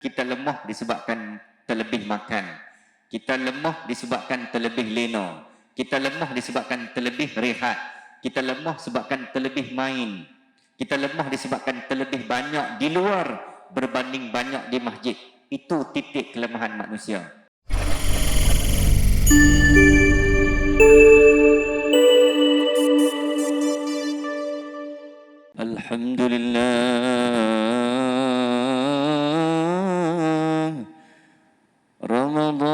Kita lemah disebabkan terlebih makan. Kita lemah disebabkan terlebih lena. Kita lemah disebabkan terlebih rehat. Kita lemah disebabkan terlebih main. Kita lemah disebabkan terlebih banyak di luar berbanding banyak di masjid. Itu titik kelemahan manusia. Alhamdulillah, Ramadan,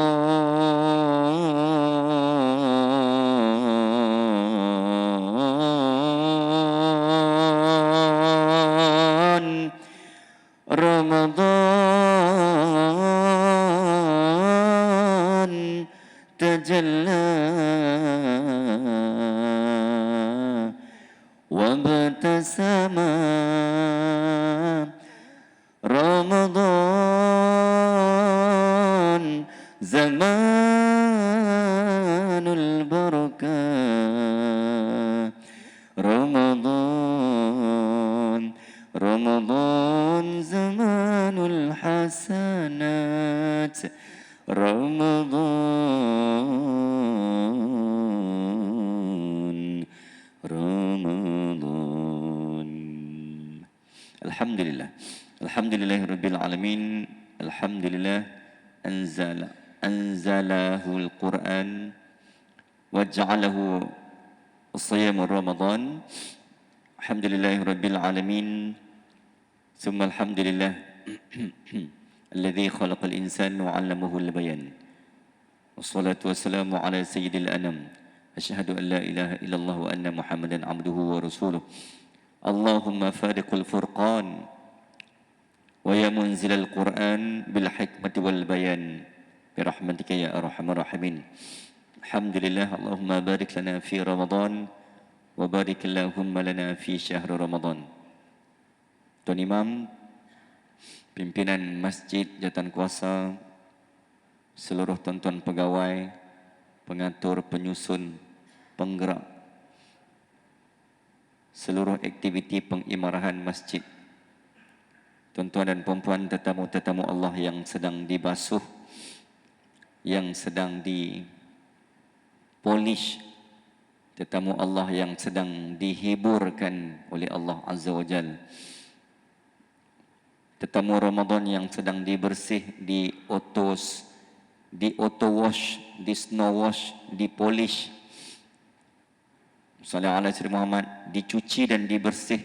Ramadan tajalla wabtasama, Ramadan zamanul barakah, Ramadan, Ramadan zamanul hasanat, Ramadan, Ramadan. Alhamdulillah, alhamdulillahirabbil alamin. Alhamdulillah anzalahul Quran wa ja'alahu siyam Ramadan. Alhamdulillahirabbil alamin. Summa alhamdulillah alladzi khalaqal insana wa 'allamahu al-bayan. Wassalatu wassalamu ala sayyidil anam. Asyhadu an la ilaha illallah wa anna Muhammadan 'abduhu wa rasuluh. Allahumma fariqul furqan wa ya munzilal Qur'an bil hikmati wal bayan bi rahmatika ya arhamar rahimin. Alhamdulillah, Allahumma barik lana fi Ramadan wa barik Allahumma lana fi syahr Ramadan. Tuan Imam, pimpinan masjid, jawatan kuasa, seluruh tuan-tuan pegawai, pengatur, penyusun, penggerak seluruh aktiviti pengimarahan masjid, tuan-tuan dan puan-puan, tetamu-tetamu Allah yang sedang dibasuh, yang sedang dipolish, tetamu Allah yang sedang dihiburkan oleh Allah Azza wa Jal, tetamu Ramadan yang sedang dibersih, di auto wash, di snow wash, dipolish, sallallahu alaihi wasallam Muhammad, dicuci dan dibersih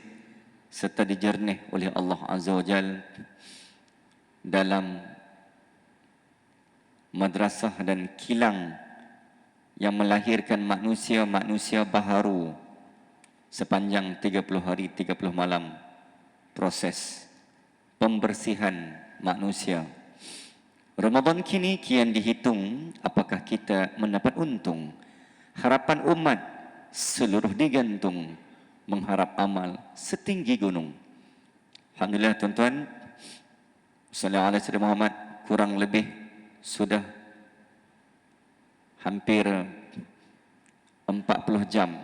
serta dijernih oleh Allah Azza wa Jal dalam madrasah dan kilang yang melahirkan manusia-manusia baharu sepanjang 30 hari 30 malam proses pembersihan manusia. Ramadan kini kian dihitung apakah kita mendapat untung. Harapan umat seluruh digantung, mengharap amal setinggi gunung. Alhamdulillah tuan-tuan, sallallahu alaihi wasallam Muhammad, kurang lebih sudah hampir 40 jam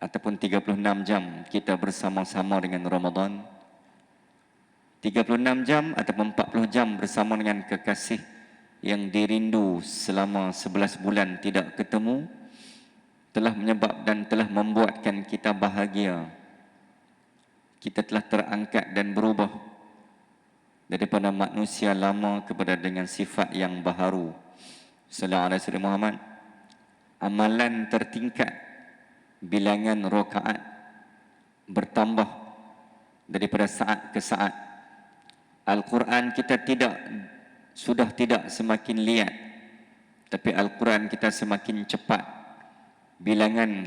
ataupun 36 jam kita bersama-sama dengan Ramadan. 36 jam ataupun 40 jam bersama dengan kekasih yang dirindu selama 11 bulan tidak ketemu, telah menyebab dan telah membuatkan kita bahagia. Kita telah terangkat dan berubah daripada manusia lama kepada dengan sifat yang baharu. Sallallahu alaihi wasallam Muhammad, amalan tertingkat, bilangan rakaat bertambah daripada saat ke saat. Al-Quran kita sudah tidak semakin liat, tapi Al-Quran kita semakin cepat. Bilangan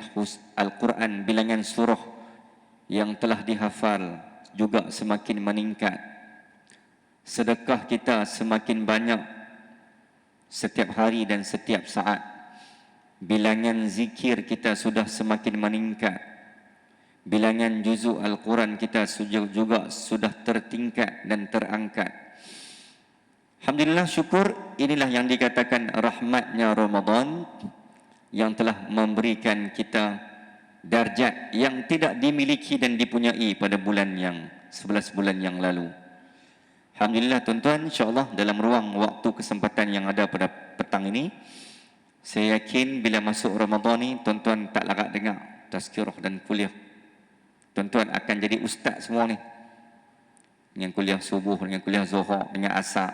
Al-Quran, bilangan surah yang telah dihafal juga semakin meningkat. Sedekah kita semakin banyak setiap hari dan setiap saat. Bilangan zikir kita sudah semakin meningkat. Bilangan juzuk Al-Quran kita juga sudah tertingkat dan terangkat. Alhamdulillah, syukur, inilah yang dikatakan rahmatnya Ramadan, yang telah memberikan kita darjat yang tidak dimiliki dan dipunyai pada bulan yang 11 bulan yang lalu. Alhamdulillah tuan-tuan, insya-Allah dalam ruang waktu kesempatan yang ada pada petang ini, saya yakin bila masuk Ramadan ni tuan-tuan tak larat dengar tazkirah dan kuliah. Tuan-tuan akan jadi ustaz semua ni. Dengan kuliah subuh, dengan kuliah zuhur, dengan asar.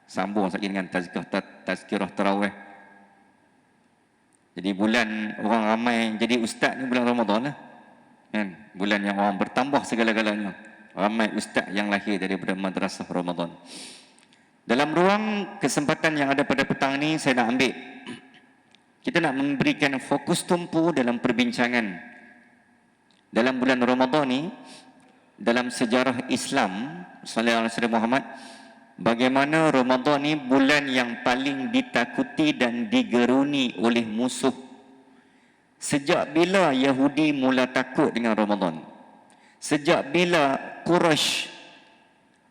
Sambung lagi dengan tazkirah tarawih. Jadi bulan orang ramai jadi ustaz ni bulan Ramadan lah. Kan? Bulan yang orang bertambah segala-galanya. Ramai ustaz yang lahir daripada madrasah Ramadan. Dalam ruang kesempatan yang ada pada petang ini, saya nak ambil. Kita nak memberikan fokus tumpu dalam perbincangan. Dalam bulan Ramadan ni, dalam sejarah Islam, sallallahu alaihi wasallam Muhammad, bagaimana Ramadan ni bulan yang paling ditakuti dan digeruni oleh musuh. Sejak bila Yahudi mula takut dengan Ramadan? Sejak bila Quraisy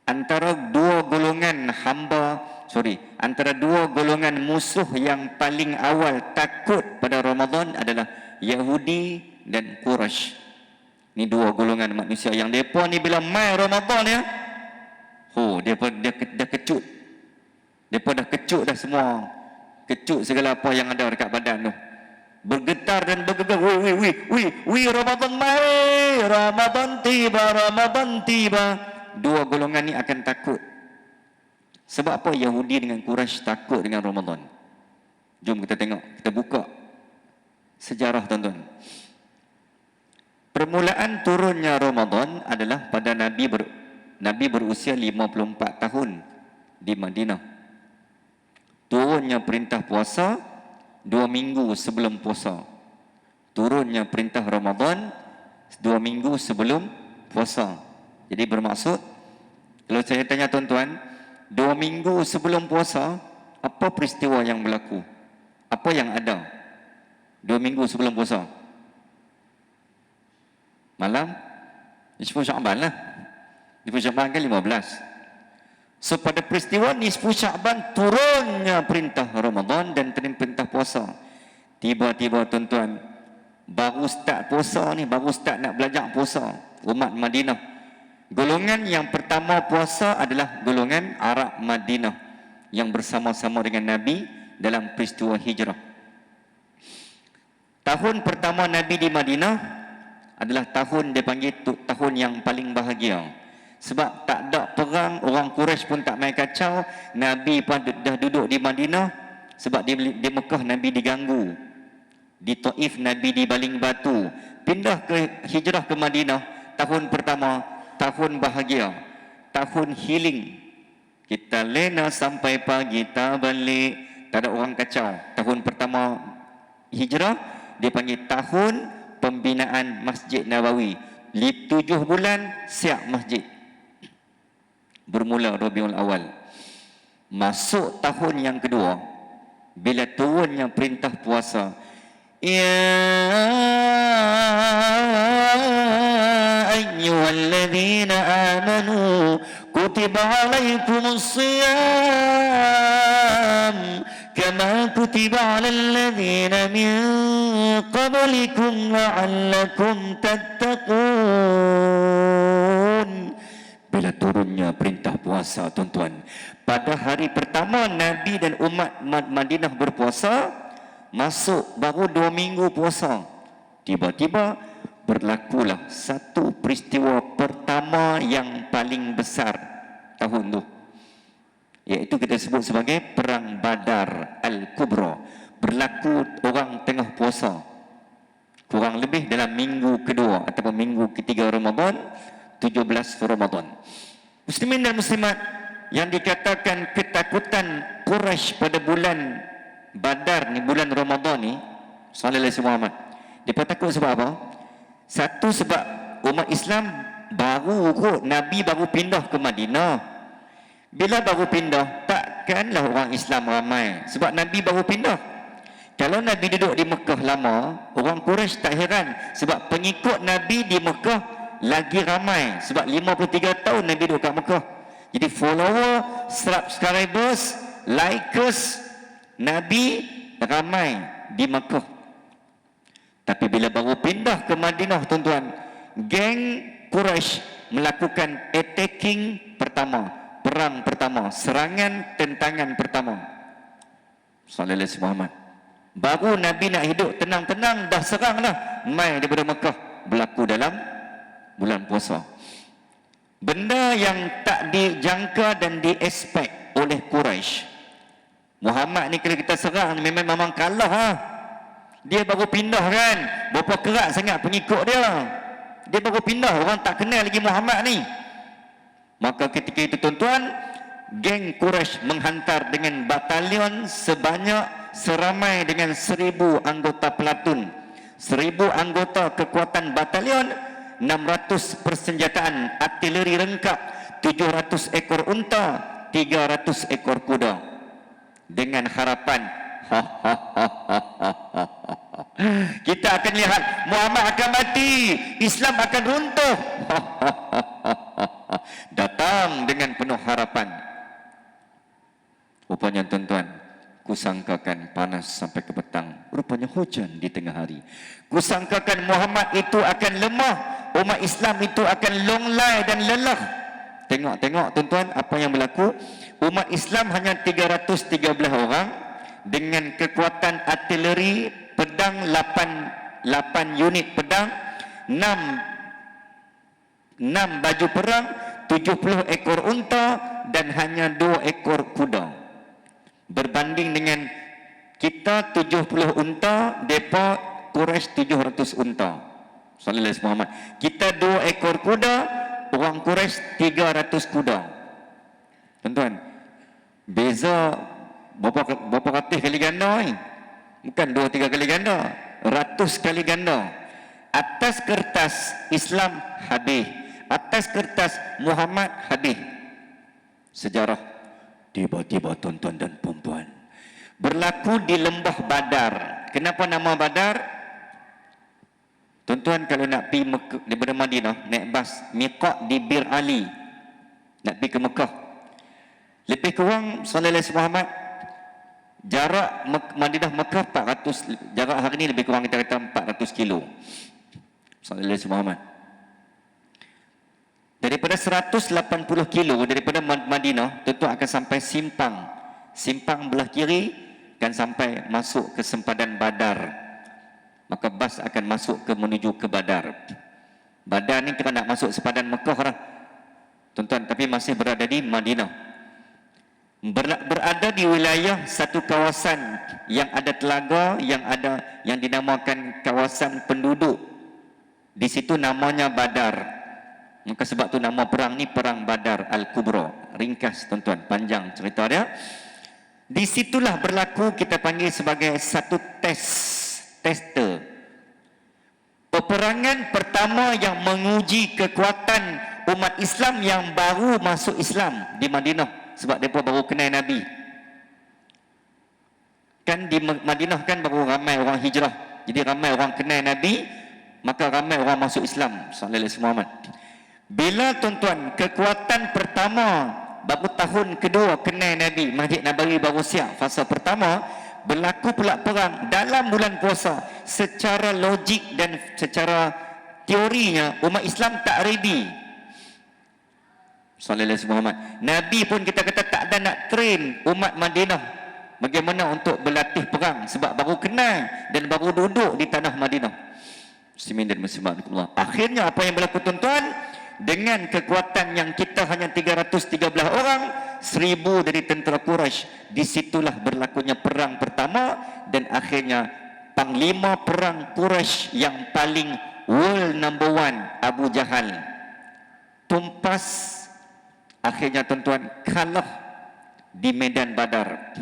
antara dua golongan antara dua golongan musuh yang paling awal takut pada Ramadan adalah Yahudi dan Quraisy. Ni dua golongan manusia yang depa ni bila mai Ramadan ya, depa dah kecut. Depa dah kecut dah semua. Kecut segala apa yang ada dekat badan tu. Bergetar dan bergegar. Wih, Ramadan mai, Ramadan tiba. Dua golongan ni akan takut. Sebab apa Yahudi dengan Quraisy takut dengan Ramadan? Jom kita tengok, kita buka sejarah tuan-tuan. Permulaan turunnya Ramadan adalah pada Nabi berusia 54 tahun di Madinah. Turunnya perintah puasa 2 minggu sebelum puasa. Turunnya perintah Ramadan 2 minggu sebelum puasa. Jadi bermaksud, kalau saya tanya tuan-tuan, 2 minggu sebelum puasa, apa peristiwa yang berlaku? Apa yang ada 2 minggu sebelum puasa? Malam Nisfu Sya'ban lah. Nisfu Sya'ban kan 15. So pada peristiwa Nisfu Sya'ban turunnya perintah Ramadan dan perintah puasa. Tiba-tiba tuan-tuan, baru start puasa ni, baru start nak belajar puasa umat Madinah. Golongan yang pertama puasa adalah golongan Arab Madinah yang bersama-sama dengan Nabi dalam peristiwa hijrah. Tahun pertama Nabi di Madinah adalah tahun dia panggil tahun yang paling bahagia. Sebab tak ada perang, orang Quraisy pun tak main kacau, Nabi pun dah duduk di Madinah. Sebab di Mekah Nabi diganggu, di Taif Nabi dibaling batu. Pindah ke hijrah ke Madinah, tahun pertama, tahun bahagia, tahun healing. Kita lena sampai pagi tak balik, tak ada orang kacau. Tahun pertama hijrah, dia panggil tahun pembinaan Masjid Nabawi. 7 bulan siap masjid. Bermula Rabiul Awal. Masuk tahun yang kedua, bila turunnya perintah puasa, ya ayyuhalladzina amanu kutiba alaikumus shiyam kama kutiba alal ladzina min qablikum la'allakum tattaqun. Bila turunnya perintah puasa tuan-tuan, pada hari pertama Nabi dan umat Madinah berpuasa, masuk baru 2 minggu puasa, tiba-tiba berlakulah satu peristiwa pertama yang paling besar tahun tu, iaitu kita sebut sebagai Perang Badar Al-Kubra. Berlaku orang tengah puasa, kurang lebih dalam minggu kedua ataupun minggu ketiga Ramadan, 17 Ramadan. Muslimin dan muslimat yang dikatakan ketakutan Quraisy pada bulan Badar ni, bulan Ramadan ni, sallallahu alaihi wasallam, dia takut sebab apa? Satu, sebab umat Islam baru kot, Nabi baru pindah ke Madinah. Bila baru pindah, takkanlah orang Islam ramai sebab Nabi baru pindah. Kalau Nabi duduk di Mekah lama, orang Quraisy tak heran sebab pengikut Nabi di Mekah lagi ramai. Sebab 53 tahun Nabi duduk kat Mekah. Jadi follower, subscribers, likers Nabi ramai di Mekah. Tapi bila baru pindah ke Madinah tuan-tuan, geng Quraisy melakukan attacking pertama, perang pertama, serangan tentangan pertama. Sallallahu alaihi Muhammad. Baru Nabi nak hidup tenang-tenang, dah serang lah mai daripada Mekah, berlaku dalam bulan puasa. Benda yang tak dijangka dan diexpect oleh Quraisy. Muhammad ni kalau kita serang memang kalah ha. Dia baru pindah kan, berapa kerat sangat pengikut dia. Dia baru pindah, orang tak kenal lagi Muhammad ni. Maka ketika itu tuan-tuan, geng Quraisy menghantar dengan batalion seramai dengan 1000 anggota pelatun, 1000 anggota kekuatan batalion, 600 persenjataan artileri lengkap, 700 ekor unta, 300 ekor kuda, dengan harapan kita akan lihat Muhammad akan mati, Islam akan runtuh. Datang dengan penuh harapan. Rupanya tuan-tuan, kusangkakan panas sampai ke petang, rupanya hujan di tengah hari. Kusangkakan Muhammad itu akan lemah, umat Islam itu akan longlai dan lelah. Tengok tuan-tuan apa yang berlaku. Umat Islam hanya 313 orang dengan kekuatan artileri pedang 8 unit pedang, 6 baju perang, 70 ekor unta dan hanya 2 ekor kuda. Berbanding dengan kita 70 unta, depa Quraisy 700 unta. Sallallahu alaihi Muhammad. Kita 2 ekor kuda, orang Quraisy 300 kuda. Tuan-tuan, beza berapa ratus kali ganda ni? Bukan 2-3 kali ganda, ratus kali ganda. Atas kertas Islam habis, atas kertas Muhammad habis. Sejarah tiba-tiba tuan-tuan dan puan-puan berlaku di lembah Badar. Kenapa nama Badar? Tuan-tuan kalau nak pergi daripada Madinah naik bas miqat di Bir Ali, nak pergi ke Mekah, lebih kurang sallallahu alaihi Muhammad, jarak Madinah Mekah 400, jarak hari ni lebih kurang kita kata 400 kilo. Sallallahu alaihi Muhammad. Daripada 180 kilo daripada Madinah, tentu akan sampai simpang belah kiri, akan sampai masuk ke sempadan Badar. Maka bas akan masuk menuju ke Badar. Badar ni kita nak masuk sempadan Mekah lah tuan-tuan, tapi masih berada di Madinah. Berada di wilayah satu kawasan yang ada telaga, yang dinamakan kawasan penduduk. Di situ namanya Badar. Maka sebab tu nama perang ni Perang Badar Al-Kubra. Ringkas tuan-tuan, panjang cerita dia. Di situlah berlaku kita panggil sebagai satu tester. Peperangan pertama yang menguji kekuatan umat Islam yang baru masuk Islam di Madinah. Sebab mereka baru kenal Nabi. Kan di Madinah kan baru ramai orang hijrah. Jadi ramai orang kenal Nabi, maka ramai orang masuk Islam. Sallallahu alaihi Muhammad. Bila tuan-tuan kekuatan pertama baru tahun kedua kenal Nabi, Masjid Nabawi baru siap fasa pertama, berlaku pula perang dalam bulan puasa. Secara logik dan secara teorinya umat Islam tak ready. Sallallahu alaihi Muhammad. Nabi pun kita kata tak ada nak train umat Madinah bagaimana untuk berlatih perang sebab baru kenal dan baru duduk di tanah Madinah. Muslimin dan muslimat. Akhirnya apa yang berlaku tuan-tuan? Dengan kekuatan yang kita hanya 313 orang, 1000 dari tentera Quraisy, disitulah berlakunya perang pertama dan akhirnya panglima perang Quraisy yang paling world number 1, Abu Jahal, tumpas. Akhirnya tuan-tuan kalah di medan Badar.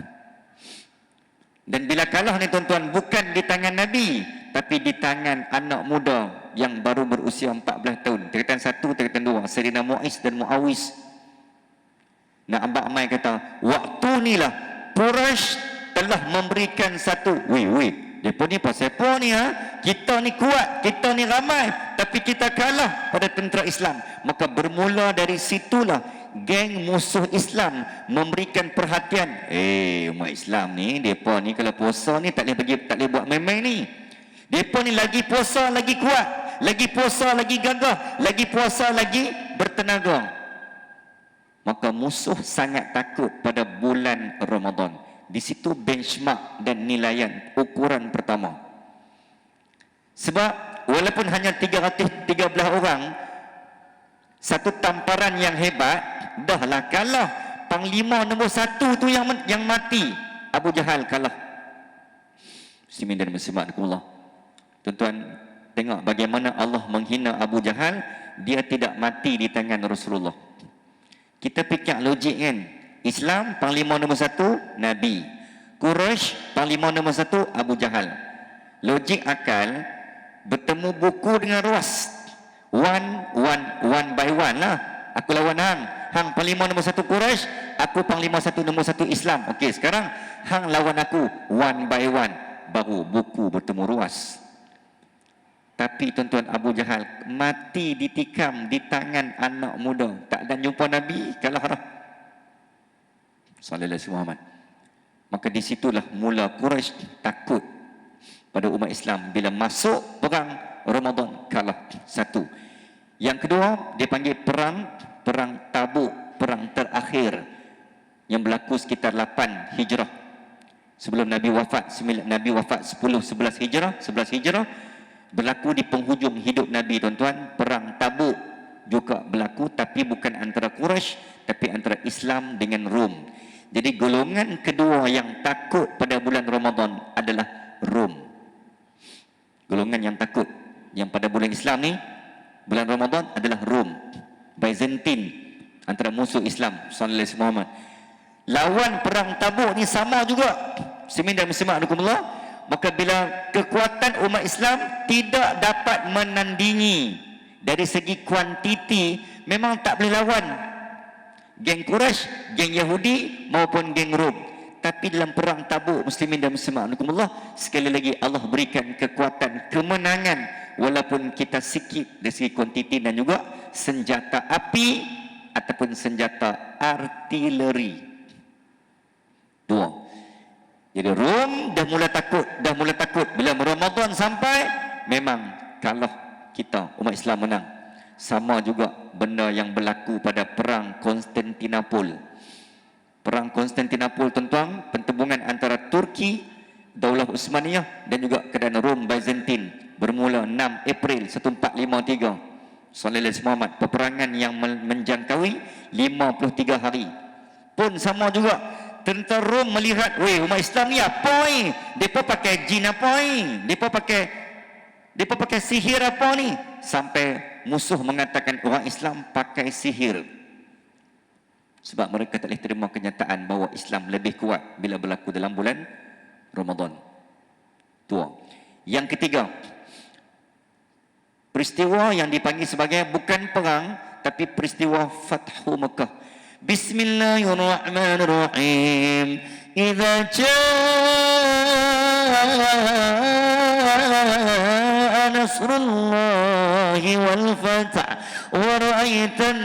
Dan bila kalah ni tuan-tuan, bukan di tangan Nabi, tapi di tangan anak muda yang baru berusia 14 tahun. Tingkatan 1, tingkatan 2, Sayyidina Mu'iz dan Muawiz. Nah, Abang Amai kata, waktu inilah Quraisy telah memberikan satu, depa ni pasal apa ni ha? Kita ni kuat, kita ni ramai, tapi kita kalah pada tentera Islam. Maka bermula dari situlah geng musuh Islam memberikan perhatian. Umat Islam ni, depa ni kalau puasa ni tak boleh buat main-main ni. Depa ni lagi puasa lagi kuat, lagi puasa lagi gagah, lagi puasa lagi bertenaga. Maka musuh sangat takut pada bulan Ramadan. Di situ benchmark dan nilaian ukuran pertama. Sebab walaupun hanya 313 orang, satu tamparan yang hebat, dahlah kalah. Panglima nombor 1 tu yang mati. Abu Jahal kalah. Muslimin dan muslimat rahimakumullah. Tuan-tuan, tengok bagaimana Allah menghina Abu Jahal. Dia tidak mati di tangan Rasulullah. Kita fikir logik kan. Islam panglima nombor 1 Nabi. Quraisy panglima nombor 1 Abu Jahal. Logik akal bertemu buku dengan ruas. One by one lah. Aku lawan hang. Hang panglima nombor 1 Quraisy, aku panglima nombor 1 Islam. Okey, sekarang hang lawan aku one by one. Baru buku bertemu ruas. Tapi tuan-tuan, Abu Jahal mati ditikam di tangan anak muda. Tak ada jumpa Nabi, kalah dah. Sallallahu alaihi Muhammad. Maka disitulah mula Quraisy takut pada umat Islam bila masuk perang Ramadan, kalah. Satu. Yang kedua, dia panggil perang Tabuk, perang terakhir yang berlaku sekitar 8 Hijrah. Sebelum Nabi wafat 11 Hijrah berlaku di penghujung hidup Nabi, tuan-tuan. Perang Tabuk juga berlaku, tapi bukan antara Quraisy, tapi antara Islam dengan Rom. Jadi golongan kedua yang takut pada bulan Ramadan adalah Rom. Golongan yang takut yang pada bulan Islam ni, bulan Ramadan, adalah Rom, Byzantine, antara musuh Islam sallallahu alaihi Muhammad. Lawan perang Tabuk ni sama juga. Muslimin dan muslimat rahimakumullah. Maka bila kekuatan umat Islam tidak dapat menandingi dari segi kuantiti, memang tak boleh lawan geng Quraisy, geng Yahudi maupun geng Rom. Tapi dalam perang Tabuk, muslimin dan muslimat rahimakumullah, sekali lagi Allah berikan kekuatan kemenangan walaupun kita sikit dari segi kuantiti dan juga senjata api ataupun senjata artileri. Dua. Jadi Rom dah mula takut. Bila Ramadan sampai, memang kalah kita, umat Islam menang. Sama juga benda yang berlaku pada perang Konstantinopel. Perang Konstantinopel, tuan-tuan, pertembungan antara Turki, Daulah Uthmaniyah dan juga kerajaan Rom Byzantine, bermula 6 April 1453 sallallahu alaihi Muhammad. Peperangan yang menjangkaui 53 hari. Pun sama juga, tentera Rom melihat, weh, umat Islam ni apa ni? Depa pakai jin apa ni? Depa pakai sihir apa ni? Sampai musuh mengatakan orang Islam pakai sihir. Sebab mereka tak boleh terima kenyataan bahawa Islam lebih kuat bila berlaku dalam bulan Ramadan. Dua. Yang ketiga, peristiwa yang dipanggil sebagai bukan perang, tapi peristiwa Fathu Mekah. Bismillahirrahmanirrahim. Idza jaa nasrullahi wal fath wa ra'aitan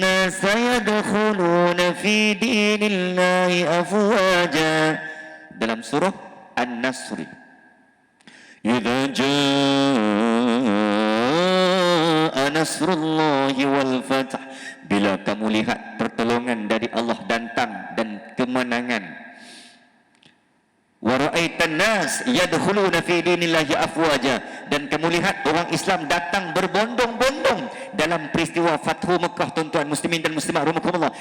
nasa yadkhuluna fi dinillahi afwaja. Dalam surah An-Nasr. Idza jaa nasrullahi wal fath, bila kamu lihat pertolongan dari Allah datang dan kemenangan. Wa ra'aitan nas yadkhuluna fi dinillahi afwaja, dan kamu lihat orang Islam datang berbondong-bondong dalam peristiwa Fathu Mekah, tuan-tuan muslimin dan muslimat rahimakumullah.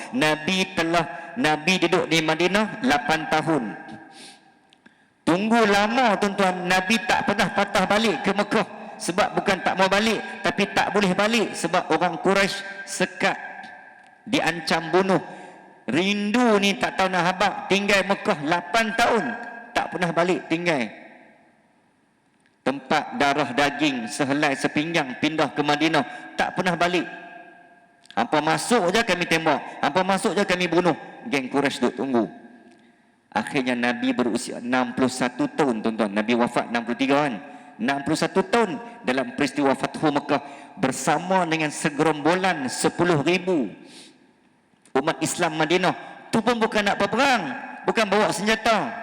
Nabi duduk di Madinah 8 tahun. Tunggu lama, tuan-tuan. Nabi tak pernah patah balik ke Mekah. Sebab bukan tak mau balik, tapi tak boleh balik sebab orang Quraisy sekat, diancam bunuh. Rindu ni tak tahu nak habaq. Tinggal Mekah 8 tahun, tak pernah balik tinggal. Tempat darah daging sehelai sepinggang, pindah ke Madinah, tak pernah balik. Hampa masuk je kami tembak, hampa masuk je kami bunuh. Geng Quraisy duduk tunggu. Akhirnya Nabi berusia 61 tahun, tuan-tuan. Nabi wafat 63 kan. 61 tahun dalam peristiwa Fathu Mekah, bersama dengan segerombolan 10,000 umat Islam Madinah. Tu pun bukan nak berperang, bukan bawa senjata,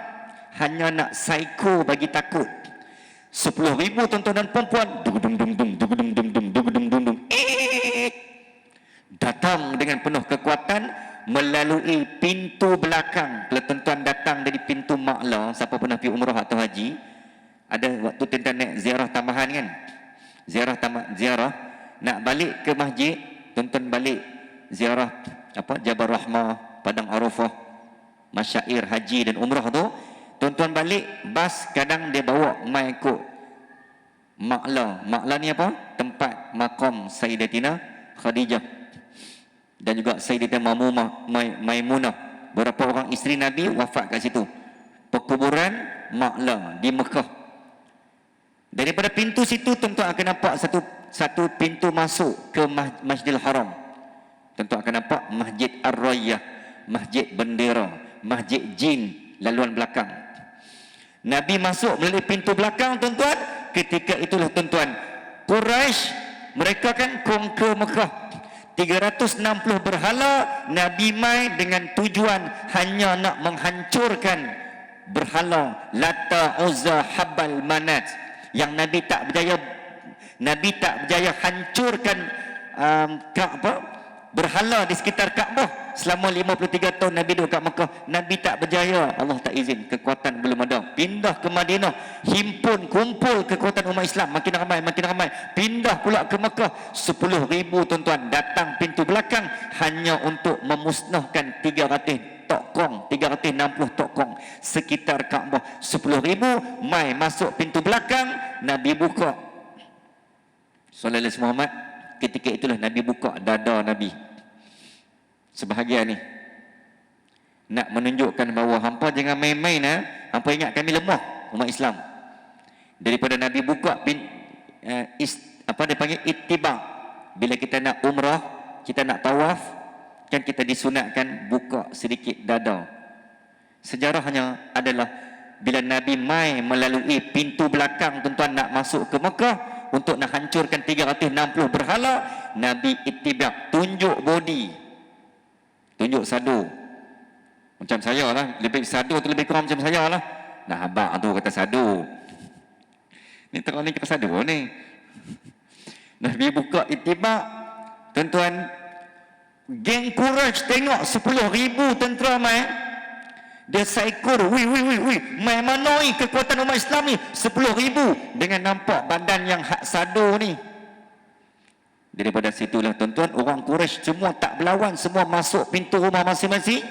hanya nak psycho bagi takut. 10,000 tuan-tuan dan perempuan, datang dengan penuh kekuatan melalui pintu belakang. Kalau tuan-tuan datang dari pintu Ma'la, siapa pernah pergi umrah atau haji, ada waktu tuan-tuan naik ziarah tambahan kan, ziarah nak balik ke masjid, tuan-tuan balik ziarah Jabal Rahmah, Padang Arafah, masyair haji dan umrah tu, tuan-tuan balik bas kadang dia bawa mai ikut Ma'la ni apa? Tempat makam Sayyidatina Khadijah dan juga Sayyidatina Maimunah. Berapa orang isteri Nabi wafat kat situ. Perkuburan Ma'la di Mekah. Daripada pintu situ tuan-tuan akan nampak satu pintu masuk ke Masjidil Haram. Tuan-tuan akan nampak Masjid Ar-Rayyah, Masjid Bendera, Masjid Jin, laluan belakang. Nabi masuk melalui pintu belakang tuan-tuan. Ketika itulah tuan-tuan, Quraisy mereka kan conquer Mekah. 360 berhala Nabi mai dengan tujuan hanya nak menghancurkan berhala Lata, Uzza, Habal, Manat yang Nabi tak berjaya hancurkan berhala di sekitar Kaabah. Selama 53 tahun Nabi duduk kat Mekah, Nabi tak berjaya. Allah tak izin, kekuatan belum ada. Pindah ke Madinah, kumpul kekuatan umat Islam, makin ramai. Pindah pula ke Mekah, 10,000 tuan-tuan datang pintu belakang hanya untuk memusnahkan 360 tokong sekitar Kaabah. 10,000 mai masuk pintu belakang, Nabi buka. Sallallahu alaihi Muhammad, ketika itulah Nabi buka dada Nabi. Sebahagian ni nak menunjukkan bahawa hampa jangan main-main, hampa ingat kami lemah umat Islam. Daripada Nabi buka dia panggil ittiba. Bila kita nak umrah, kita nak tawaf, kan kita disunatkan buka sedikit dada. Sejarahnya adalah bila Nabi mai melalui pintu belakang tuan-tuan nak masuk ke Mekah untuk nak hancurkan 360 berhala, Nabi ittiba, tunjuk body, tunjuk sadu. Macam saya lah, lebih sadu tu lebih kurang macam saya lah. Nah, abang tu kata sadu. Ni terang ni kata sadu ni. Nabi buka ittiba. Tuan-tuan, geng Quraisy tengok 10,000 tentera mai. Dia saikur, mai manoi kekuatan umat Islam ni 10,000 dengan nampak badan yang hak sadu ni. Daripada situlah tuan-tuan, orang Quraisy semua tak berlawan, semua masuk pintu rumah masing-masing.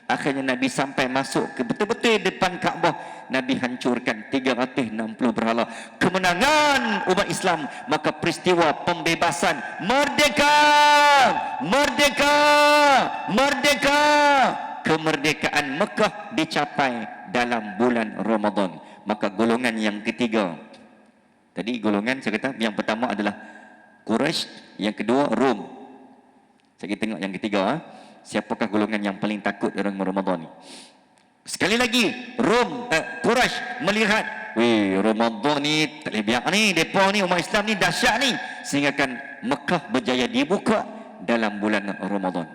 Akhirnya Nabi sampai masuk ke betul-betul depan Kaabah. Nabi hancurkan 360 berhala. Kemenangan umat Islam. Maka peristiwa pembebasan, merdeka, merdeka, merdeka, kemerdekaan Mekah dicapai dalam bulan Ramadan. Maka golongan yang ketiga, tadi golongan saya kata yang pertama adalah Quraisy, yang kedua Rom. Saya tengok yang ketiga, siapakah golongan yang paling takut dalam Ramadan ni? Sekali lagi, Quraisy melihat, Ramadan ni tak boleh biar ni, depa ni umat Islam ni dahsyat ni, sehingga kan Mekah berjaya dibuka dalam bulan Ramadan.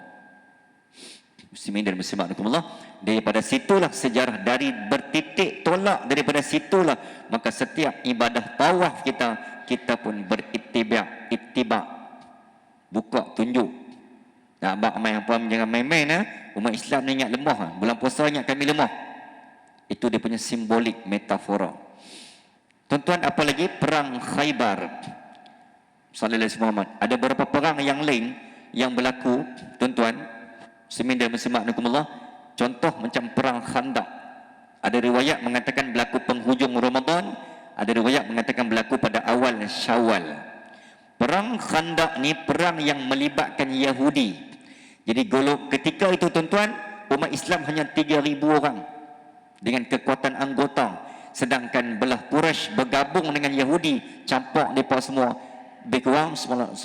Muslimin dan muslimat rahimakumullah, daripada situlah sejarah, dari bertitik tolak daripada situlah maka setiap ibadah tawaf kita pun ittiba, buka, tunjuk. Nak abang main apa, jangan main-main. Umat Islam ni ingat lemah. Bulan puasa ingat kami lemah. Itu dia punya simbolik, metafora. Tuan-tuan, apa lagi? Perang Khaybar. Sallallahu alaihi Muhammad. Ada beberapa perang yang lain yang berlaku, tuan-tuan, muslimin dan muslimat rahimakumullah. Contoh macam perang Khandaq. Ada riwayat mengatakan berlaku penghujung Ramadan, ada riwayat mengatakan berlaku pada awal Syawal. Perang Khandaq ni perang yang melibatkan Yahudi. Jadi ketika itu tuan-tuan, umat Islam hanya 3,000 orang dengan kekuatan anggota, sedangkan belah Quraisy bergabung dengan Yahudi, campak mereka semua. Lebih kurang sallallahu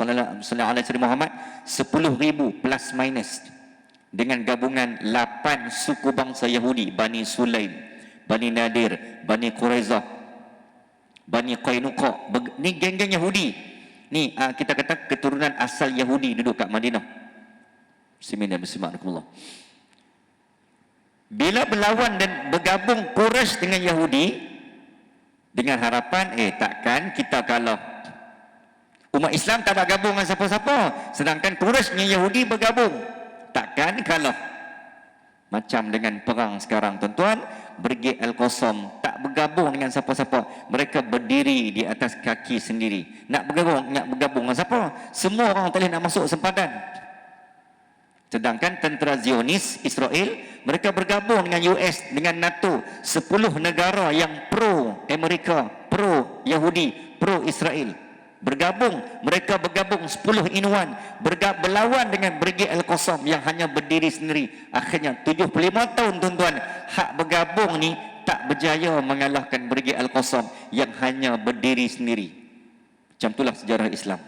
alaihi Muhammad 10,000 plus minus, dengan gabungan 8 suku bangsa Yahudi, Bani Sulaim, Bani Nadir, Bani Quraizah, Bani Qainuqa. Ni geng-geng Yahudi. Ni kita kata keturunan asal Yahudi duduk kat Madinah. Muslimin dan muslimat rahimakumullah. Bila berlawan dan bergabung Quraisy dengan Yahudi dengan harapan takkan kita kalah. Umat Islam tak bergabung dengan siapa-siapa, sedangkan Quraisy dengan Yahudi bergabung. Takkan kalah. Macam dengan perang sekarang, tuan-tuan, Brigade Al-Qassam tak bergabung dengan siapa-siapa. Mereka berdiri di atas kaki sendiri. Nak bergabung dengan siapa? Semua orang tak boleh nak masuk sempadan. Sedangkan tentera Zionis Israel, mereka bergabung dengan US, dengan NATO, 10 negara yang pro Amerika, pro Yahudi, pro Israel. Mereka bergabung 10 in 1, berlawan dengan Brigade Al-Qassam yang hanya berdiri sendiri. Akhirnya 75 tahun, tuan-tuan, hak bergabung ni tak berjaya mengalahkan Brigade Al-Qassam yang hanya berdiri sendiri. Macam itulah sejarah Islam.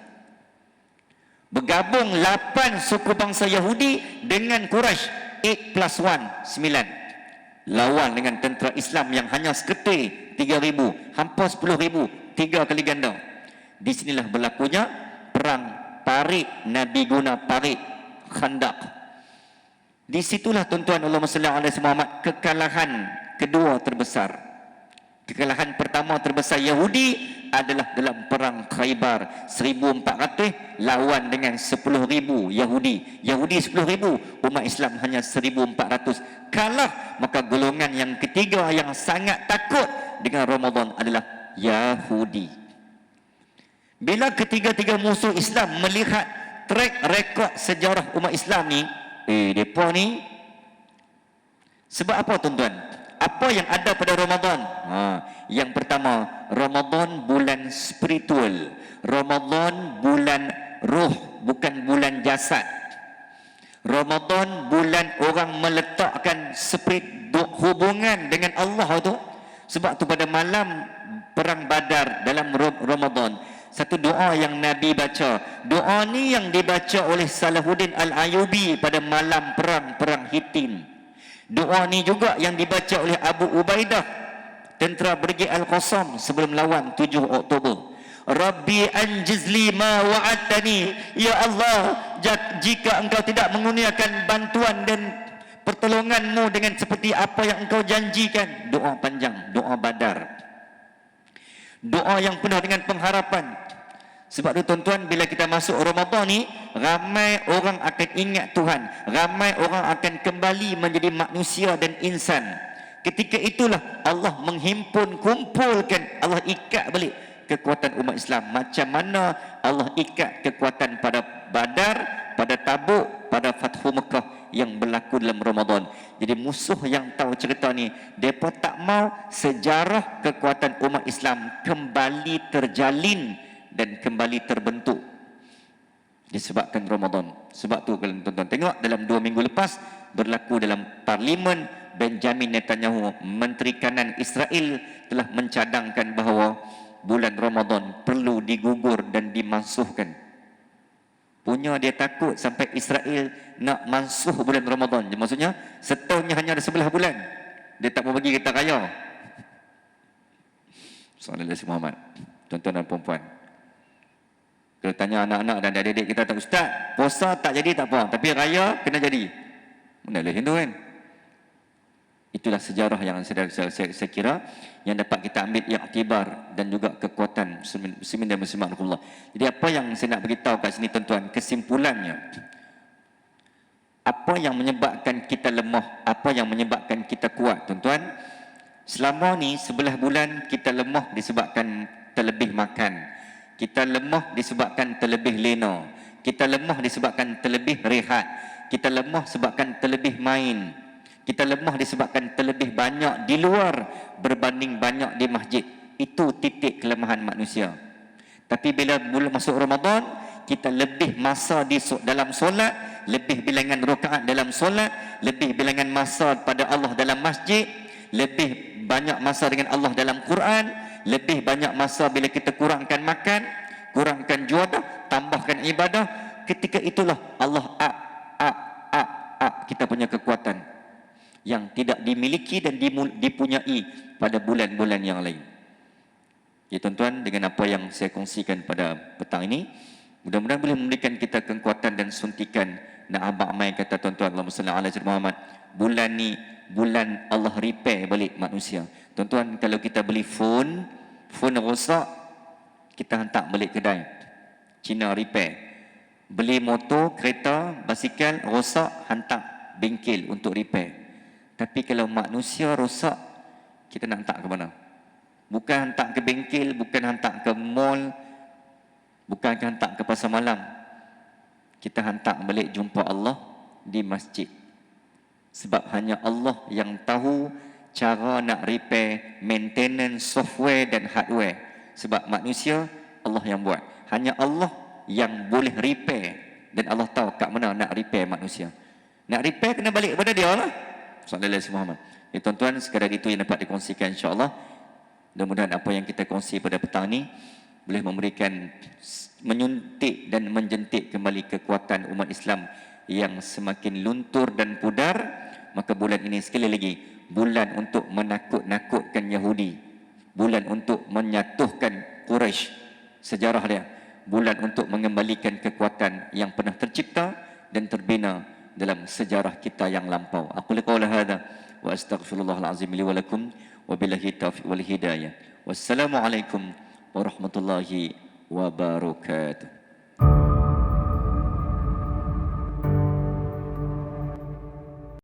Bergabung 8 suku bangsa Yahudi dengan Quraisy, 8 plus 1, 9. Lawan dengan tentera Islam yang hanya seketul 3,000, hampir 10,000, 3 kali ganda. Di sinilah berlakunya perang Tarik, Nabi guna Tarik, Khandaq. Di situlah, tuan-tuan, Allahumma salli ala Muhammad, kekalahan kedua terbesar. Kekalahan pertama terbesar Yahudi adalah dalam perang Khaybar 1400 lawan dengan 10,000 Yahudi. Yahudi 10,000, umat Islam hanya 1,400. Kalah, maka golongan yang ketiga yang sangat takut dengan Ramadan adalah Yahudi. Bila ketiga-tiga musuh Islam melihat track rekod sejarah umat Islam ni, mereka ni sebab apa, tuan-tuan? Apa yang ada pada Ramadan? Yang pertama, Ramadan bulan spiritual. Ramadan bulan roh, bukan bulan jasad. Ramadan bulan orang meletakkan spirit hubungan dengan Allah tu. Sebab tu pada malam perang Badar dalam Ramadan, satu doa yang Nabi baca. Doa ni yang dibaca oleh Salahuddin Al-Ayyubi pada malam perang Hittin. Doa ni juga yang dibaca oleh Abu Ubaidah, tentera Brigade Al-Qassam sebelum lawan 7 Oktober. Rabbi anjizli ma wa'adtani. Ya Allah, jika engkau tidak mengurniakan bantuan dan pertolonganmu dengan seperti apa yang engkau janjikan. Doa panjang, doa Badar. Doa yang penuh dengan pengharapan. Sebab itu, tuan-tuan, bila kita masuk Ramadan ni, ramai orang akan ingat Tuhan. Ramai orang akan kembali menjadi manusia dan insan. Ketika itulah Allah kumpulkan, Allah ikat balik kekuatan umat Islam. Macam mana Allah ikat kekuatan pada Badar, pada Tabuk, pada Fathu Mekah yang berlaku dalam Ramadan. Jadi musuh yang tahu cerita ni, mereka tak mau sejarah kekuatan umat Islam kembali terjalin dan kembali terbentuk disebabkan Ramadan. Sebab tu kalau tuan-tuan tengok dalam 2 minggu lepas berlaku dalam Parlimen, Benjamin Netanyahu, Menteri Kanan Israel, telah mencadangkan bahawa bulan Ramadan perlu digugur dan dimansuhkan. Punya dia takut sampai Israel nak mansuh bulan Ramadan. Maksudnya setahunnya hanya ada 11 bulan. Dia tak mau bagi kita raya. Sallallahu alaihi Muhammad. Tuan-tuan dan puan-puan, kalau tanya anak-anak dan adik-adik kita, tak, Ustaz, puasa tak jadi tak apa, tapi raya kena jadi. Mana boleh itu kan? Itulah sejarah yang saya kira yang dapat kita ambil iktibar dan juga kekuatan muslimin dan muslimat Allah. Jadi apa yang saya nak beritahu kat sini, tuan-tuan, kesimpulannya, apa yang menyebabkan kita lemah, apa yang menyebabkan kita kuat, tuan-tuan? Selama ni 11 bulan kita lemah disebabkan terlebih makan. Kita lemah disebabkan terlebih lena. Kita lemah disebabkan terlebih rehat. Kita lemah sebabkan terlebih main. Kita lemah disebabkan terlebih banyak di luar berbanding banyak di masjid. Itu titik kelemahan manusia. Tapi bila mula masuk Ramadan, kita lebih masa dalam solat, lebih bilangan rakaat dalam solat, lebih bilangan masa pada Allah dalam masjid, lebih banyak masa dengan Allah dalam Quran, lebih banyak masa bila kita kurangkan makan, kurangkan juadah, tambahkan ibadah. Ketika itulah Allah up kita punya kekuatan yang tidak dimiliki dan dipunyai pada bulan-bulan yang lain. Ya, tuan-tuan, dengan apa yang saya kongsikan pada petang ini, mudah-mudahan boleh memberikan kita kekuatan dan suntikan. Nak abang mai kata tuan-tuan, Allahumma salli ala Muhammad, bulan ni bulan Allah repair balik manusia. Tuan-tuan, kalau kita beli phone rosak, kita hantar balik kedai, Cina repair. Beli motor, kereta, basikal rosak, hantar bengkel untuk repair. Tapi kalau manusia rosak, kita nak hantar ke mana? Bukan hantar ke bengkel, bukan hantar ke mall, bukan hantar ke pasar malam. Kita hantar balik jumpa Allah di masjid. Sebab hanya Allah yang tahu cara nak repair, maintenance software dan hardware. Sebab manusia, Allah yang buat. Hanya Allah yang boleh repair. Dan Allah tahu kat mana nak repair manusia. Nak repair kena balik kepada dia lah. Sallallahu alaihi wasallam. Tuan-tuan, sekadar itu yang dapat dikongsikan insya-Allah. Mudah-mudahan apa yang kita kongsi pada petang ini boleh memberikan, menyuntik dan menjentik kembali kekuatan umat Islam yang semakin luntur dan pudar. Maka bulan ini sekali lagi, bulan untuk menakut-nakutkan Yahudi, bulan untuk menyatuhkan Quraisy, sejarah dia, bulan untuk mengembalikan kekuatan yang pernah tercipta dan terbina dalam sejarah kita yang lampau. Aku qaula hadza wa astaghfirullahal azim li wa lakum wa billahi taufiq wal hidayah. Wassalamualaikum warahmatullahi wabarakatuh.